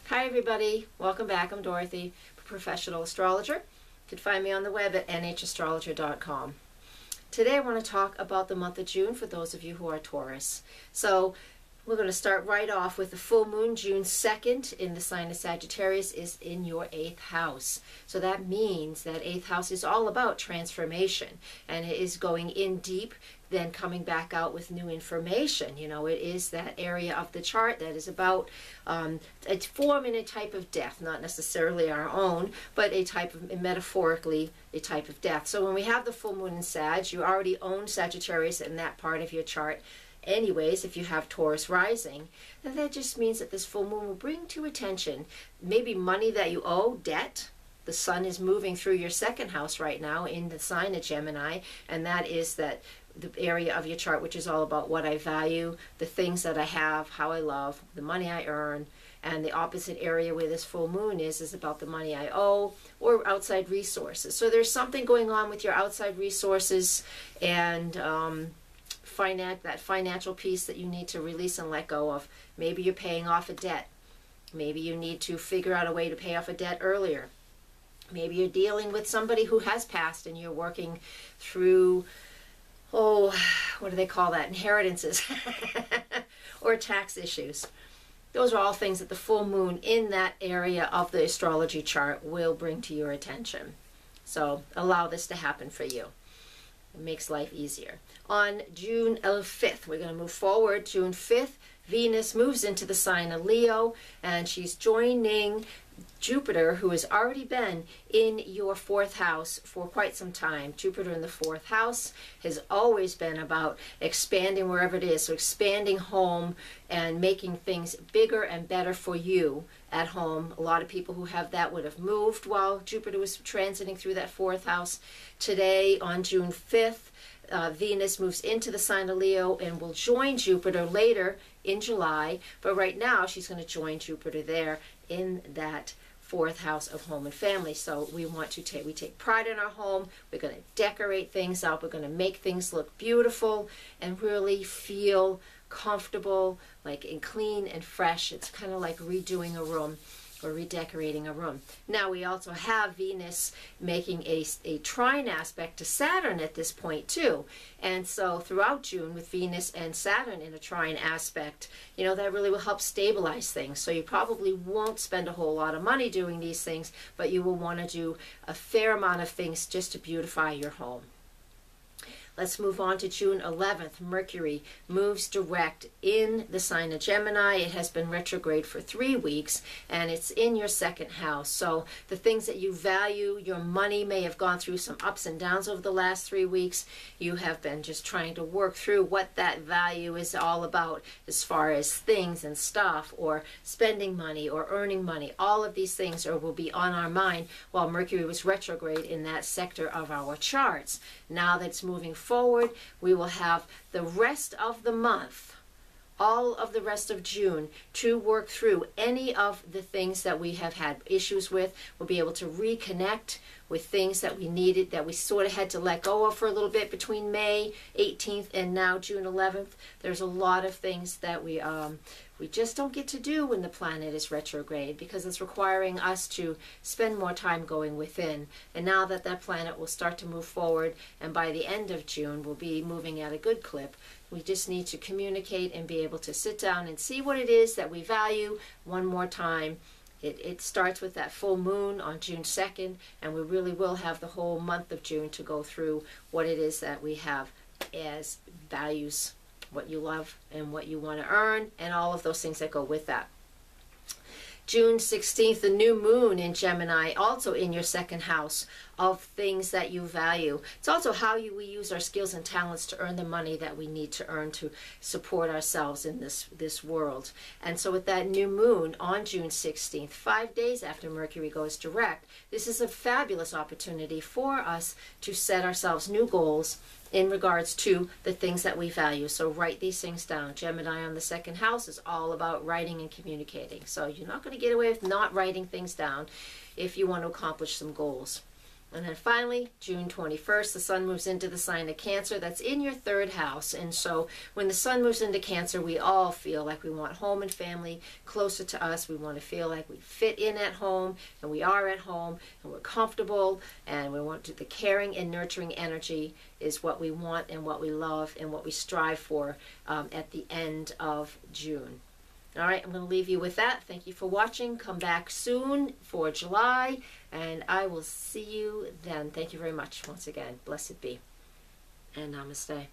Hi everybody, welcome back. I'm Dorothy, professional astrologer. You can find me on the web at nhastrologer.com. Today I want to talk about the month of June for those of you who are Taurus. So we're going to start right off with the full moon. June 2nd in the sign of Sagittarius is in your 8th house. So that means that 8th house is all about transformation, and it is going in deep, then coming back out with new information. You know, it is that area of the chart that is about it's forming a type of death, not necessarily our own, but a type of, metaphorically, a type of death. So when we have the full moon in Sag, you already own Sagittarius in that part of your chart. Anyways, if you have Taurus rising, then that just means that this full moon will bring to attention maybe money that you owe, debt. The sun is moving through your 2nd house right now in the sign of Gemini, and that is that the area of your chart which is all about what I value, the things that I have, how I love, the money I earn. And the opposite area where this full moon is about the money I owe or outside resources. So there's something going on with your outside resources and that financial piece that you need to release and let go of. Maybe you're paying off a debt. Maybe you need to figure out a way to pay off a debt earlier. Maybe you're dealing with somebody who has passed and you're working through, oh, what do they call that? Inheritances or tax issues. Those are all things that the full moon in that area of the astrology chart will bring to your attention. So allow this to happen for you. It makes life easier. On June 5th, we're going to move forward. June 5th, Venus moves into the sign of Leo, and she's joining Jupiter, who has already been in your 4th house for quite some time. Jupiter in the 4th house has always been about expanding wherever it is, so expanding home and making things bigger and better for you at home. A lot of people who have that would have moved while Jupiter was transiting through that 4th house. Today, on June 5th, Venus moves into the sign of Leo and will join Jupiter later in July, but right now she's going to join Jupiter there in that 4th house of home and family. So we take pride in our home. We're going to decorate things up. We're going to make things look beautiful and really feel comfortable, like and clean and fresh. It's kind of like redoing a room or redecorating a room. Now we also have Venus making a trine aspect to Saturn at this point too. And so throughout June with Venus and Saturn in a trine aspect, you know, that really will help stabilize things. So you probably won't spend a whole lot of money doing these things, but you will want to do a fair amount of things just to beautify your home. Let's move on to June 11th. Mercury moves direct in the sign of Gemini. It has been retrograde for 3 weeks, and it's in your 2nd house. So the things that you value, your money may have gone through some ups and downs over the last 3 weeks. You have been just trying to work through what that value is all about as far as things and stuff, or spending money or earning money. All of these things will be on our mind while Mercury was retrograde in that sector of our charts. Now that it's moving forward, we will have the rest of the month, all of the rest of June, to work through any of the things that we have had issues with. We'll be able to reconnect with things that we needed, that we sort of had to let go of for a little bit between May 18th and now June 11th. There's a lot of things that we just don't get to do when the planet is retrograde, because it's requiring us to spend more time going within. And now that that planet will start to move forward, and by the end of June we'll be moving at a good clip, we just need to communicate and be able to sit down and see what it is that we value one more time. It starts with that full moon on June 2nd, and we really will have the whole month of June to go through what it is that we have as values, what you love and what you want to earn, and all of those things that go with that. June 16th, the new moon in Gemini, also in your 2nd house of things that you value. It's also how we use our skills and talents to earn the money that we need to earn to support ourselves in this world. And so with that new moon on June 16th, 5 days after Mercury goes direct, this is a fabulous opportunity for us to set ourselves new goals in regards to the things that we value. So write these things down. Gemini on the 2nd house is all about writing and communicating. So you're not going to get away with not writing things down if you want to accomplish some goals. And then finally, June 21st, the sun moves into the sign of Cancer. That's in your third house. And so when the sun moves into Cancer, we all feel like we want home and family closer to us. We want to feel like we fit in at home, and we are at home, and we're comfortable, and we want to, the caring and nurturing energy is what we want and what we love and what we strive for at the end of June. All right, I'm going to leave you with that. Thank you for watching. Come back soon for July, and I will see you then. Thank you very much once again. Blessed be, and namaste.